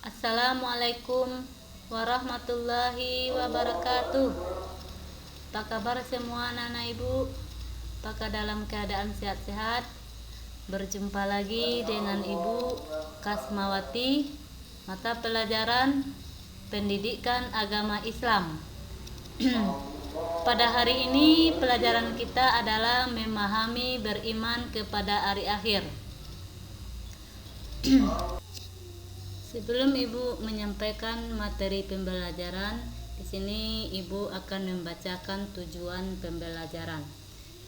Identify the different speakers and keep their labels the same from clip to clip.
Speaker 1: Assalamualaikum warahmatullahi wabarakatuh. Apa kabar semua anak-anak ibu? Apakah dalam keadaan sehat-sehat? Berjumpa lagi dengan Ibu Kasmawati, mata pelajaran Pendidikan Agama Islam. Pada hari ini pelajaran kita adalah memahami beriman kepada hari akhir. Sebelum Ibu menyampaikan materi pembelajaran, di sini Ibu akan membacakan tujuan pembelajaran.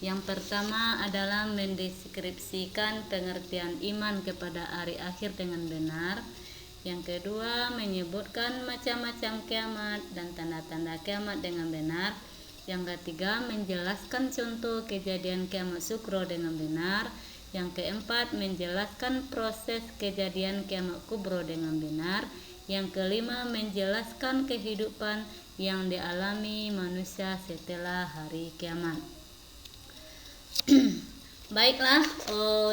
Speaker 1: Yang pertama adalah mendeskripsikan pengertian iman kepada hari akhir dengan benar. Yang kedua, menyebutkan macam-macam kiamat dan tanda-tanda kiamat dengan benar. Yang ketiga, menjelaskan contoh kejadian kiamat sugro dengan benar. Yang keempat, menjelaskan proses kejadian kiamat kubro dengan benar. Yang kelima, menjelaskan kehidupan yang dialami manusia setelah hari kiamat. Baiklah,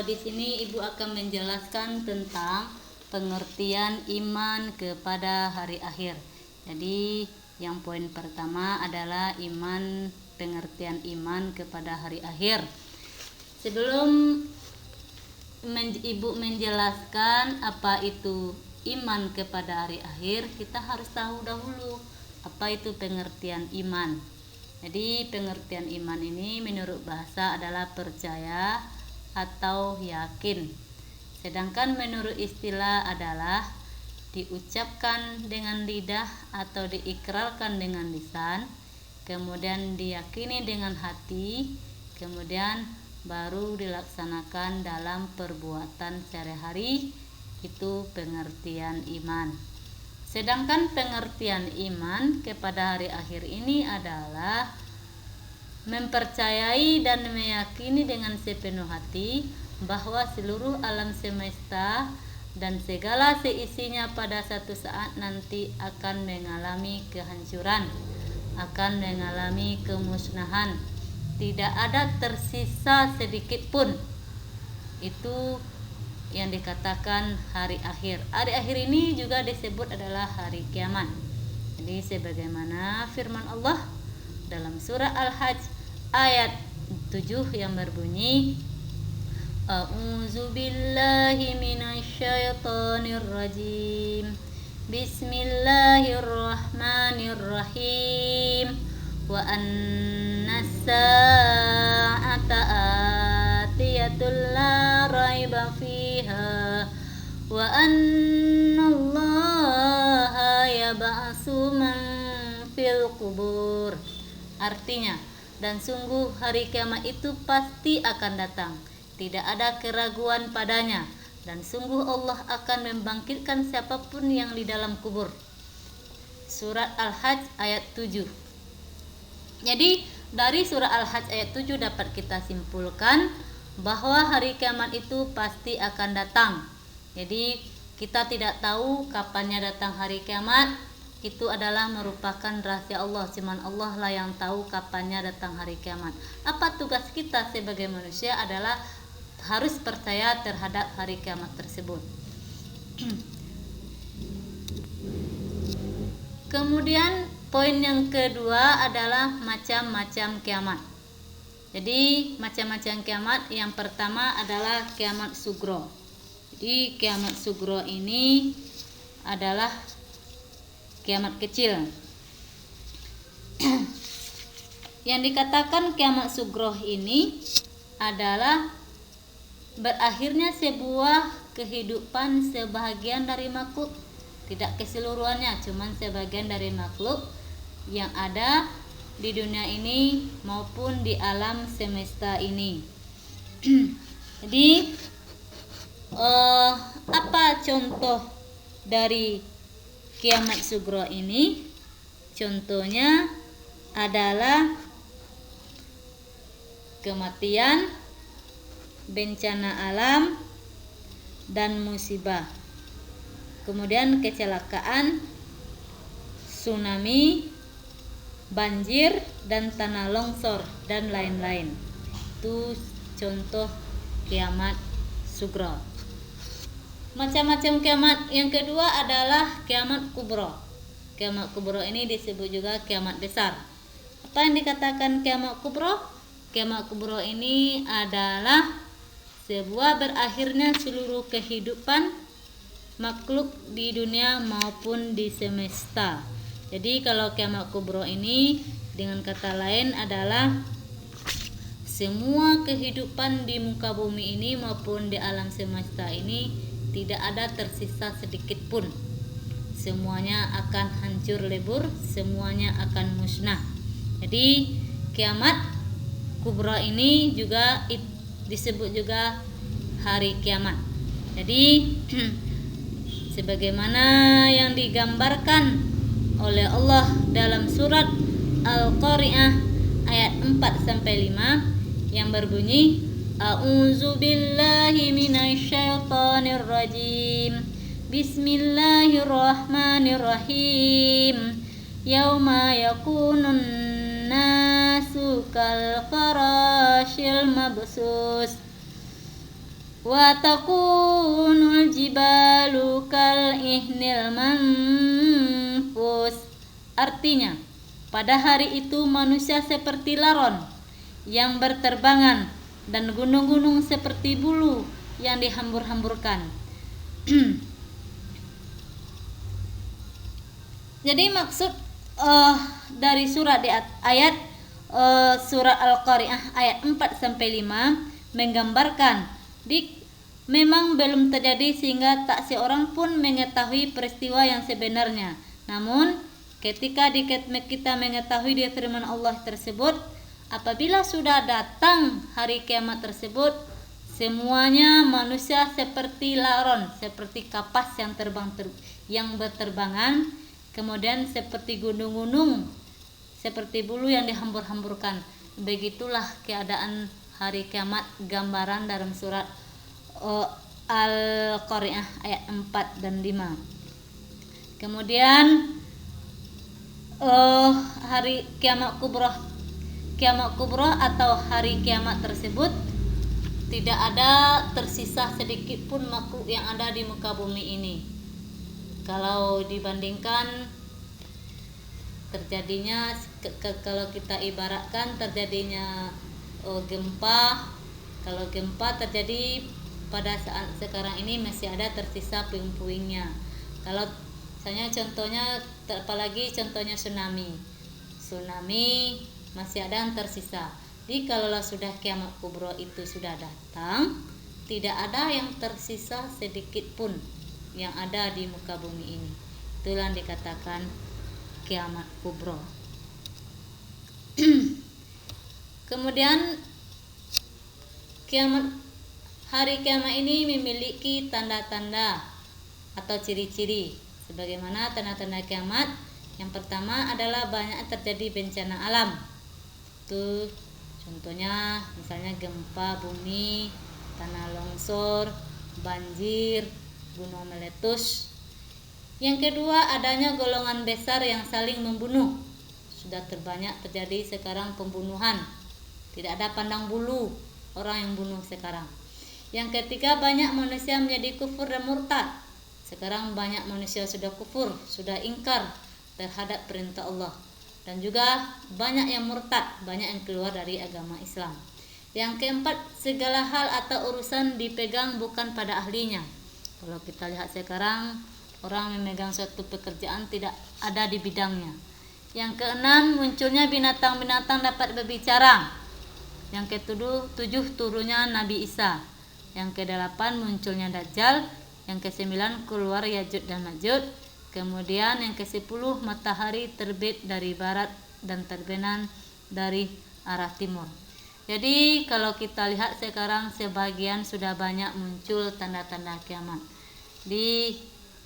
Speaker 1: di sini Ibu akan menjelaskan tentang pengertian iman kepada hari akhir. Jadi, yang poin pertama adalah pengertian iman kepada hari akhir. Sebelum Ibu menjelaskan apa itu iman kepada hari akhir, kita harus tahu dahulu apa itu pengertian iman. Jadi pengertian iman ini menurut bahasa adalah percaya atau yakin. Sedangkan menurut istilah adalah diucapkan dengan lidah atau diikrarkan dengan lisan, kemudian diyakini dengan hati, kemudian baru dilaksanakan dalam perbuatan sehari-hari. Itu pengertian iman. Sedangkan pengertian iman kepada hari akhir ini adalah mempercayai dan meyakini dengan sepenuh hati bahwa seluruh alam semesta dan segala seisinya pada satu saat nanti akan mengalami kehancuran, akan mengalami kemusnahan. Tidak ada tersisa sedikit pun. Itu yang dikatakan hari akhir. Hari akhir ini juga disebut adalah hari kiamat. Jadi sebagaimana firman Allah dalam surah Al-Hajj ayat 7 yang berbunyi, A'udzu billahi minasyaitonir rajim. Bismillahirrahmanirrahim. Wa annas sa'ata atiyatul la raiba fiha wa annallaha yab'atsu man fil qubur. Artinya, dan sungguh hari kiamat itu pasti akan datang, tidak ada keraguan padanya, dan sungguh Allah akan membangkitkan siapapun yang di dalam kubur. Surat Al-Hajj ayat 7. Jadi dari surah Al-Hajj ayat 7 dapat kita simpulkan bahwa hari kiamat itu pasti akan datang. Jadi kita tidak tahu kapannya datang hari kiamat. Itu adalah merupakan rahasia Allah. Cuman Allah lah yang tahu kapannya datang hari kiamat. Apa tugas kita sebagai manusia adalah harus percaya terhadap hari kiamat tersebut. Kemudian poin yang kedua adalah macam-macam kiamat. Jadi macam-macam kiamat, yang pertama adalah kiamat sugro. Jadi kiamat sugro ini adalah kiamat kecil. Yang dikatakan kiamat sugro ini adalah berakhirnya sebuah kehidupan sebahagian dari makhluk, tidak keseluruhannya, cuman sebagian dari makhluk yang ada di dunia ini maupun di alam semesta ini. Jadi apa contoh dari kiamat sugro ini? Contohnya adalah kematian, bencana alam, dan musibah. Kemudian kecelakaan, tsunami, banjir, dan tanah longsor, dan lain-lain. Itu contoh kiamat sugro. macam-macam kiamat. Yang kedua adalah kiamat kubro. Kiamat kubro ini disebut juga kiamat besar. Apa yang dikatakan kiamat kubro? Kiamat kubro ini adalah sebuah berakhirnya seluruh kehidupan makhluk di dunia maupun di semesta. Jadi kalau kiamat kubro ini dengan kata lain adalah semua kehidupan di muka bumi ini maupun di alam semesta ini tidak ada tersisa sedikit pun. Semuanya akan hancur lebur, semuanya akan musnah. Jadi kiamat kubra ini juga disebut juga hari kiamat. Jadi sebagaimana yang digambarkan oleh Allah dalam surat Al-Qari'ah ayat 4 sampai 5 yang berbunyi A'udzu billahi minasyaitonir rajim. Bismillahirrahmanirrahim. Yauma yakunun nasu kal farashil mabsus wa takunul jibalu kal ihnil manfus. Artinya, pada hari itu manusia seperti laron yang berterbangan dan gunung-gunung seperti bulu yang dihambur-hamburkan. Jadi maksud dari surat di ayat surat Al-Qari'ah ayat 4 sampai 5 menggambarkan memang belum terjadi sehingga tak seorang pun mengetahui peristiwa yang sebenarnya. Namun ketika kita mengetahui di firman Allah tersebut, apabila sudah datang hari kiamat tersebut, semuanya manusia seperti laron, seperti kapas yang yang berterbangan, kemudian seperti gunung-gunung, seperti bulu yang dihambur-hamburkan. Begitulah keadaan hari kiamat, gambaran dalam surat Al-Qari'ah ayat 4 dan 5. Kemudian hari kiamat kubra atau hari kiamat tersebut tidak ada tersisa sedikit pun makhluk yang ada di muka bumi ini. Kalau dibandingkan terjadinya, kalau kita ibaratkan terjadinya gempa, kalau gempa terjadi pada saat sekarang ini masih ada tersisa puing-puingnya. Kalau misalnya contohnya, apalagi contohnya tsunami masih ada yang tersisa. Jadi kalaulah sudah kiamat kubro itu sudah datang, tidak ada yang tersisa sedikit pun yang ada di muka bumi ini. Itulah yang dikatakan kiamat kubro. Kemudian hari kiamat ini memiliki tanda-tanda atau ciri-ciri. Sebagaimana tanda-tanda kiamat, yang pertama adalah banyak terjadi bencana alam. Itu contohnya misalnya gempa bumi, tanah longsor, banjir, gunung meletus. Yang kedua, adanya golongan besar yang saling membunuh. Sudah terbanyak terjadi sekarang pembunuhan. Tidak ada pandang bulu orang yang bunuh sekarang. Yang ketiga, banyak manusia menjadi kufur dan murtad. Sekarang banyak manusia sudah kufur, sudah ingkar terhadap perintah Allah. Dan juga banyak yang murtad, banyak yang keluar dari agama Islam. Yang keempat, segala hal atau urusan dipegang bukan pada ahlinya. Kalau kita lihat sekarang, orang memegang suatu pekerjaan tidak ada di bidangnya. Yang keenam, munculnya binatang-binatang dapat berbicara. Yang ketujuh, turunnya Nabi Isa. Yang kedelapan, munculnya Dajjal. Yang kesembilan, keluar Ya'juj dan Ma'juj. Kemudian yang ke-10, matahari terbit dari barat dan terbenam dari arah timur. Jadi kalau kita lihat sekarang sebagian sudah banyak muncul tanda-tanda kiamat.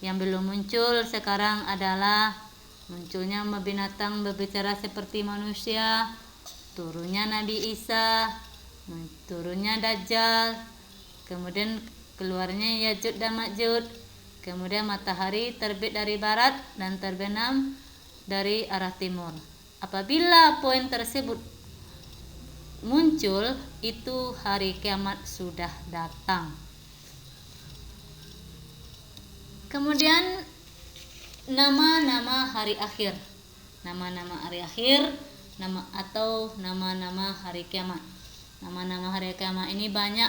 Speaker 1: Yang belum muncul sekarang adalah munculnya binatang berbicara seperti manusia, turunnya Nabi Isa, turunnya Dajjal, kemudian keluarnya Ya'juj dan Ma'juj, kemudian matahari terbit dari barat dan terbenam dari arah timur. Apabila poin tersebut muncul, itu hari kiamat sudah datang. Kemudian nama-nama hari akhir. Nama-nama hari akhir, nama-nama hari kiamat. Nama-nama hari kiamat ini banyak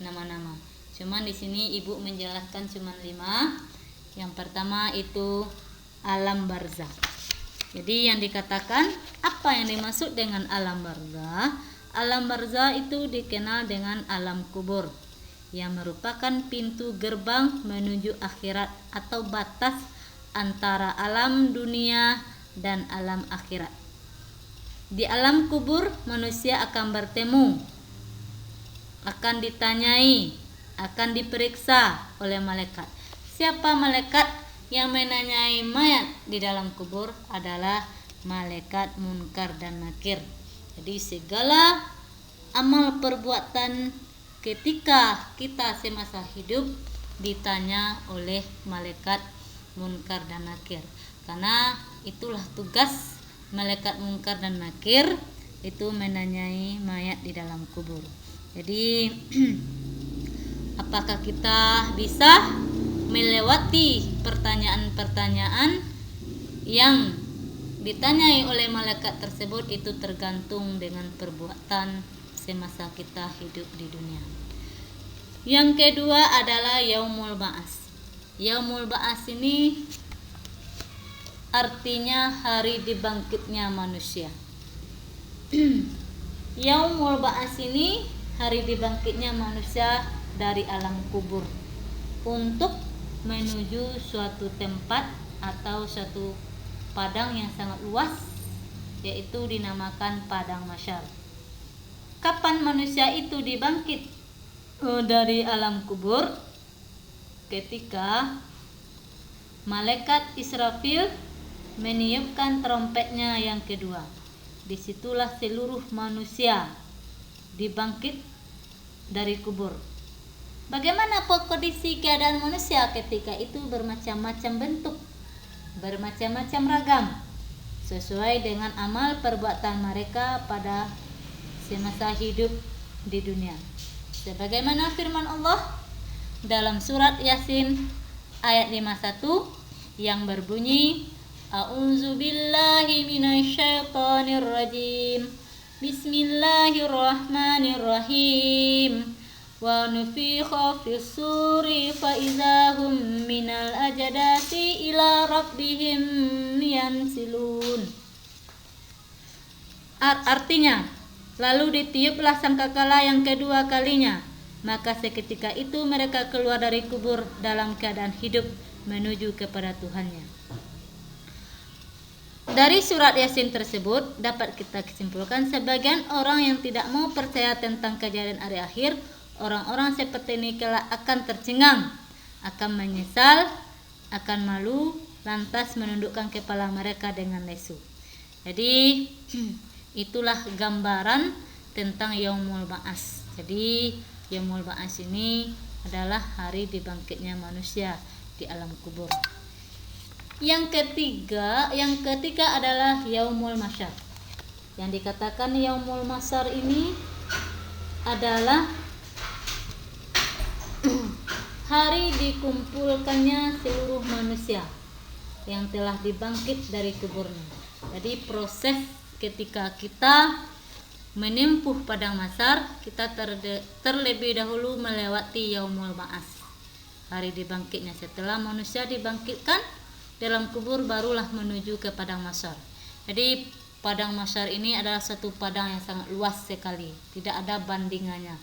Speaker 1: nama-nama. Cuman di sini Ibu menjelaskan cuma 5. Yang pertama itu alam barzah. Jadi yang dikatakan apa yang dimaksud dengan alam barzah? Alam barzah itu dikenal dengan alam kubur, yang merupakan pintu gerbang menuju akhirat atau batas antara alam dunia dan alam akhirat. Di alam kubur manusia akan bertemu, akan ditanyai, akan diperiksa oleh malaikat. Siapa malaikat yang menanyai mayat di dalam kubur? Adalah malaikat Munkar dan Nakir. Jadi segala amal perbuatan ketika kita semasa hidup ditanya oleh malaikat Munkar dan Nakir. Karena itulah tugas malaikat Munkar dan Nakir, itu menanyai mayat di dalam kubur. Jadi apakah kita bisa melewati pertanyaan-pertanyaan yang ditanyai oleh malaikat tersebut? Itu tergantung dengan perbuatan semasa kita hidup di dunia. Yang kedua adalah Yaumul Ba'ats. Yaumul Ba'ats ini artinya hari dibangkitnya manusia. Yaumul Ba'ats ini hari dibangkitnya manusia dari alam kubur untuk menuju suatu tempat atau suatu padang yang sangat luas, yaitu dinamakan padang mahsyar. Kapan manusia itu dibangkit dari alam kubur? Ketika malaikat Israfil meniupkan trompetnya yang kedua. Disitulah seluruh manusia dibangkit dari kubur. Bagaimana kondisi keadaan manusia ketika itu? Bermacam-macam bentuk, bermacam-macam ragam, sesuai dengan amal perbuatan mereka pada semasa hidup di dunia. Sebagaimana firman Allah dalam surat Yasin ayat 51 yang berbunyi, A'udzu billahi minasyaitonir rajim. Bismillahirrahmanirrahim. Wa nufikha fis suri fa idzahum minal ajdasi ila rabbihim yansilun. Artinya, lalu ditiuplah sangkakala yang kedua kalinya, maka seketika itu mereka keluar dari kubur dalam keadaan hidup menuju kepada Tuhannya. Dari surat Yasin tersebut dapat kita kesimpulkan sebagian orang yang tidak mau percaya tentang kejadian hari akhir, orang-orang seperti ini kelak akan tercengang, akan menyesal, akan malu, lantas menundukkan kepala mereka dengan lesu. Jadi itulah gambaran tentang Yaumul Ba'ats. Jadi Yaumul Ba'ats ini adalah hari dibangkitnya manusia di alam kubur. Yang ketiga adalah Yaumul Mahsyar. Yang dikatakan Yaumul Mahsyar ini adalah hari dikumpulkannya seluruh manusia yang telah dibangkit dari kuburnya. Jadi proses ketika kita menempuh padang mahsyar, kita terlebih dahulu melewati Yaumul Ba'ats, hari dibangkitnya. Setelah manusia dibangkitkan dalam kubur, barulah menuju ke padang mahsyar. Jadi padang mahsyar ini adalah satu padang yang sangat luas sekali, tidak ada bandingannya.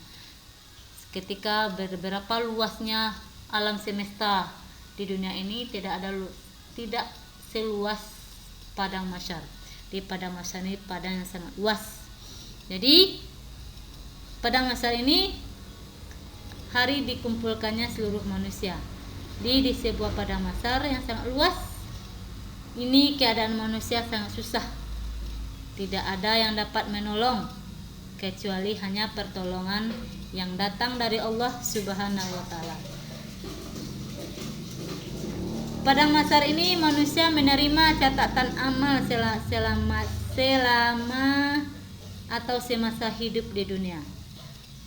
Speaker 1: Ketika berapa luasnya alam semesta di dunia ini, tidak seluas padang mahsyar. Di padang mahsyar ini padang yang sangat luas. Jadi padang mahsyar ini hari dikumpulkannya seluruh manusia di sebuah padang mahsyar yang sangat luas. Ini keadaan manusia sangat susah, tidak ada yang dapat menolong kecuali hanya pertolongan yang datang dari Allah Subhanahu wa Ta'ala. Padang mahsyar ini manusia menerima catatan amal selama atau semasa hidup di dunia,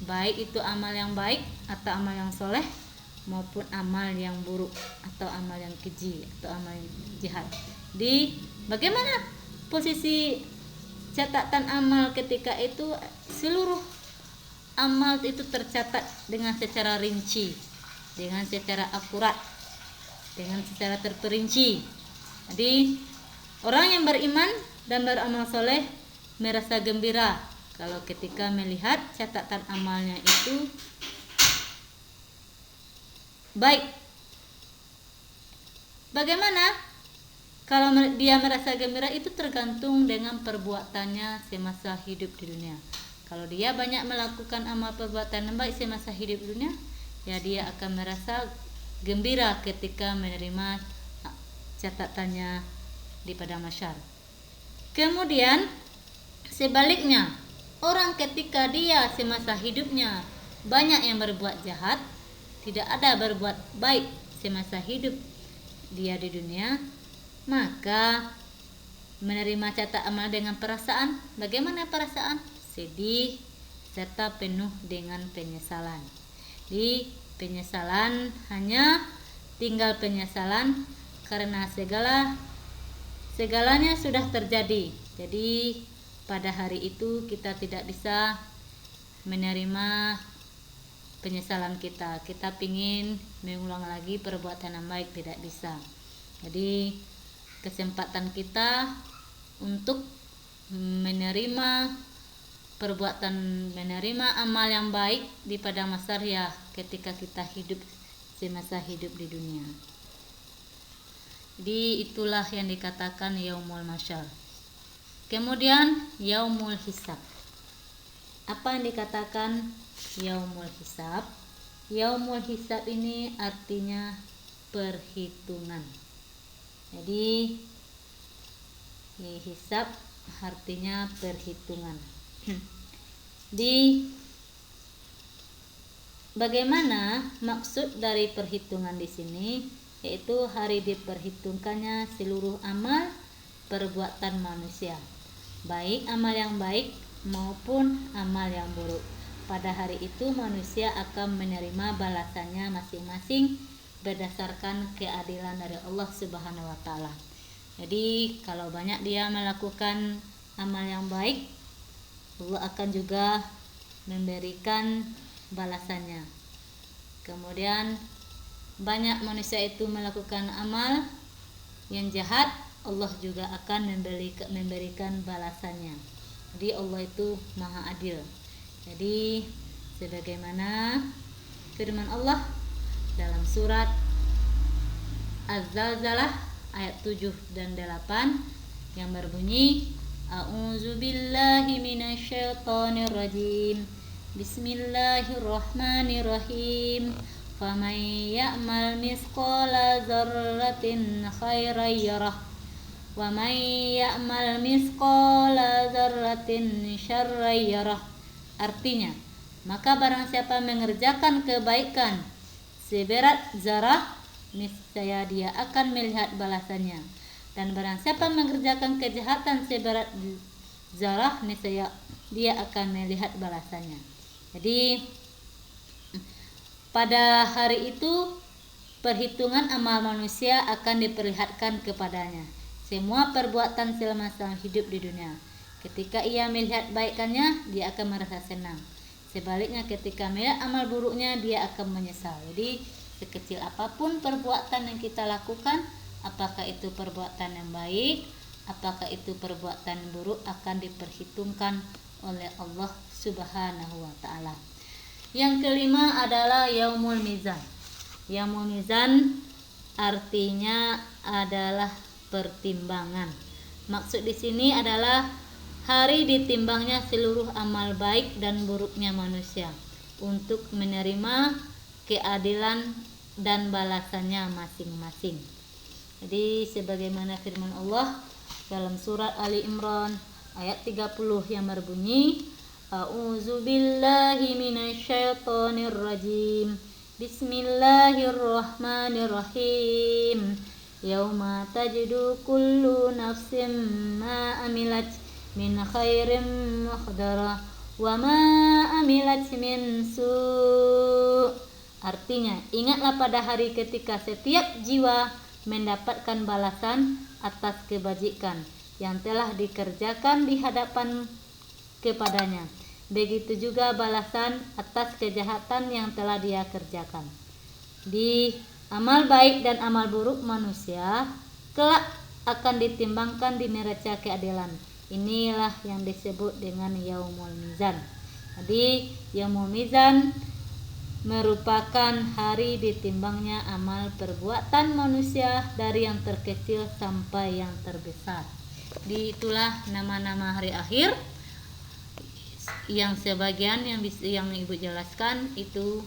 Speaker 1: baik itu amal yang baik atau amal yang soleh, maupun amal yang buruk atau amal yang keji atau amal yang jahat. Di bagaimana posisi catatan amal ketika itu? Seluruh amal itu tercatat dengan secara rinci, dengan secara akurat, dengan secara terperinci. Jadi orang yang beriman dan beramal soleh merasa gembira kalau ketika melihat catatan amalnya itu baik. Bagaimana kalau dia merasa gembira? Itu tergantung dengan perbuatannya semasa hidup di dunia. Kalau dia banyak melakukan amal perbuatan yang baik semasa hidup di dunia, ya dia akan merasa gembira ketika menerima catatannya di padang mahsyar. Kemudian sebaliknya, orang ketika dia semasa hidupnya banyak yang berbuat jahat, tidak ada berbuat baik semasa hidup dia di dunia, maka menerima catatan amal dengan perasaan. Bagaimana perasaan? Sedih serta penuh dengan penyesalan. Di penyesalan hanya tinggal penyesalan karena segalanya sudah terjadi. Jadi pada hari itu kita tidak bisa menerima penyesalan kita. Kita pingin mengulang lagi perbuatan yang baik, tidak bisa. Jadi kesempatan kita untuk menerima amal yang baik di padang mahsyar ya ketika kita hidup semasa hidup di dunia. Jadi itulah yang dikatakan yaumul mahsyar. Kemudian yaumul hisab. Apa yang dikatakan yaumul hisab? Yaumul hisab ini artinya perhitungan. Jadi hisab artinya perhitungan. Di bagaimana maksud dari perhitungan di sini? Yaitu hari diperhitungkannya seluruh amal perbuatan manusia, baik amal yang baik maupun amal yang buruk. Pada hari itu manusia akan menerima balasannya masing-masing berdasarkan keadilan dari Allah Subhanahu wa taala. Jadi kalau banyak dia melakukan amal yang baik, Allah akan juga memberikan balasannya. Kemudian banyak manusia itu melakukan amal yang jahat, Allah juga akan memberikan balasannya. Jadi Allah itu maha adil. Jadi sebagaimana firman Allah dalam surat Az-Zalzalah ayat 7 dan 8 yang berbunyi, A'udzubillahi minasyaitonirrajim. Bismillahirrahmanirrahim. Faman ya'mal misqala dzarratin khairan yarah wa man ya'mal misqala dzarratin syarran yarah. Artinya, maka barang siapa mengerjakan kebaikan seberat zarah, niscaya dia akan melihat balasannya. Dan barang siapa mengerjakan kejahatan seberat zarah, niscaya dia akan melihat balasannya. Jadi pada hari itu perhitungan amal manusia akan diperlihatkan kepadanya. Semua perbuatan selama hidup di dunia. Ketika ia melihat baikannya, dia akan merasa senang. Sebaliknya ketika melihat amal buruknya, dia akan menyesal. Jadi sekecil apapun perbuatan yang kita lakukan, apakah itu perbuatan yang baik, apakah itu perbuatan buruk, akan diperhitungkan oleh Allah Subhanahu wa taala. Yang kelima adalah yaumul mizan. Yaumul mizan artinya adalah pertimbangan. Maksud di sini adalah hari ditimbangnya seluruh amal baik dan buruknya manusia untuk menerima keadilan dan balasannya masing-masing. Jadi sebagaimana firman Allah dalam surat Ali Imran ayat 30 yang berbunyi, A'udzubillahi minasyaitonirrajim. Bismillahirrahmanirrahim. Yauma tajidu kullu nafsin ma amilat min khairin muhdara wa ma amilat min su'. Artinya, ingatlah pada hari ketika setiap jiwa mendapatkan balasan atas kebajikan yang telah dikerjakan di hadapan kepadanya. Begitu juga balasan atas kejahatan yang telah dia kerjakan. Di amal baik dan amal buruk manusia kelak akan ditimbangkan di neraca keadilan. Inilah yang disebut dengan Yaumul Mizan. Jadi Yaumul Mizan merupakan hari ditimbangnya amal perbuatan manusia dari yang terkecil sampai yang terbesar. Itulah nama-nama hari akhir yang sebagian yang Ibu jelaskan itu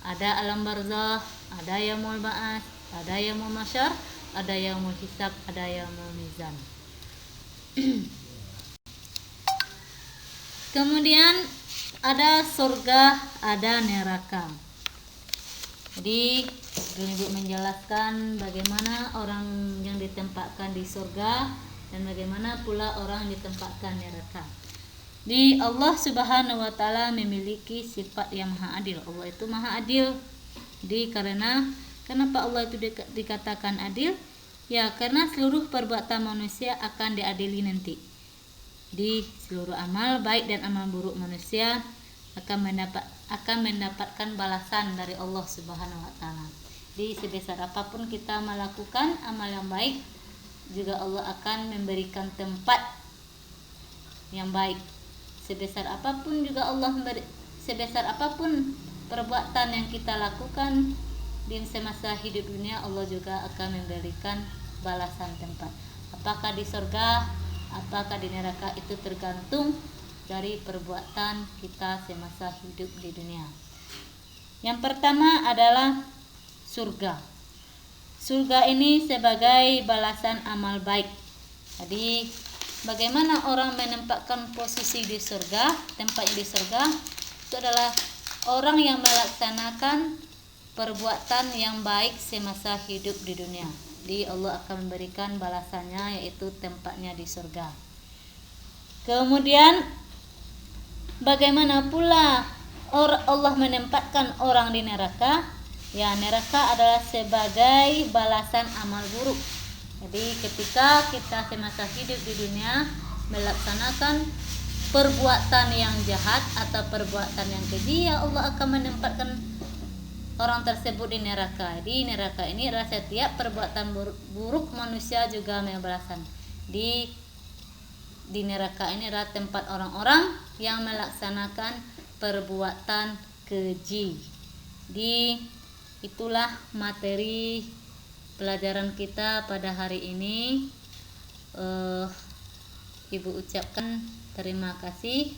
Speaker 1: ada alam barzakh, ada yaumul ba'ats, ada yaumul mahsyar, ada yaumul hisab, ada yaumul mizan. Kemudian ada surga, ada neraka. Jadi Ibu menjelaskan bagaimana orang yang ditempatkan di surga dan bagaimana pula orang yang ditempatkan neraka. Di Allah Subhanahu wa taala memiliki sifat yang maha adil. Allah itu maha adil. Karena kenapa Allah itu dikatakan adil? Ya, karena seluruh perbuatan manusia akan diadili nanti. Di seluruh amal baik dan amal buruk manusia akan mendapatkan balasan dari Allah Subhanahu wa taala. Di sebesar apapun kita melakukan amal yang baik, juga Allah akan memberikan tempat yang baik. Sebesar apapun perbuatan yang kita lakukan di semasa hidup dunia, Allah juga akan memberikan balasan tempat. Apakah di surga, apakah di neraka, itu tergantung dari perbuatan kita semasa hidup di dunia. Yang pertama adalah surga. Surga ini sebagai balasan amal baik. Jadi bagaimana orang menempatkan posisi di surga, tempatnya di surga, itu adalah orang yang melaksanakan perbuatan yang baik semasa hidup di dunia. Jadi Allah akan memberikan balasannya, yaitu tempatnya di surga. Kemudian bagaimana pula Allah menempatkan orang di neraka? Ya, neraka adalah sebagai balasan amal buruk. Jadi ketika kita semasa hidup di dunia melaksanakan perbuatan yang jahat atau perbuatan yang keji, ya Allah akan menempatkan orang tersebut di neraka. Di neraka ini adalah setiap perbuatan buruk manusia juga membalasan. Di neraka ini adalah tempat orang-orang yang melaksanakan perbuatan keji. Itulah materi pelajaran kita pada hari ini. Ibu ucapkan terima kasih.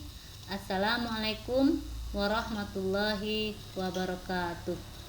Speaker 1: Assalamualaikum warahmatullahi wabarakatuh.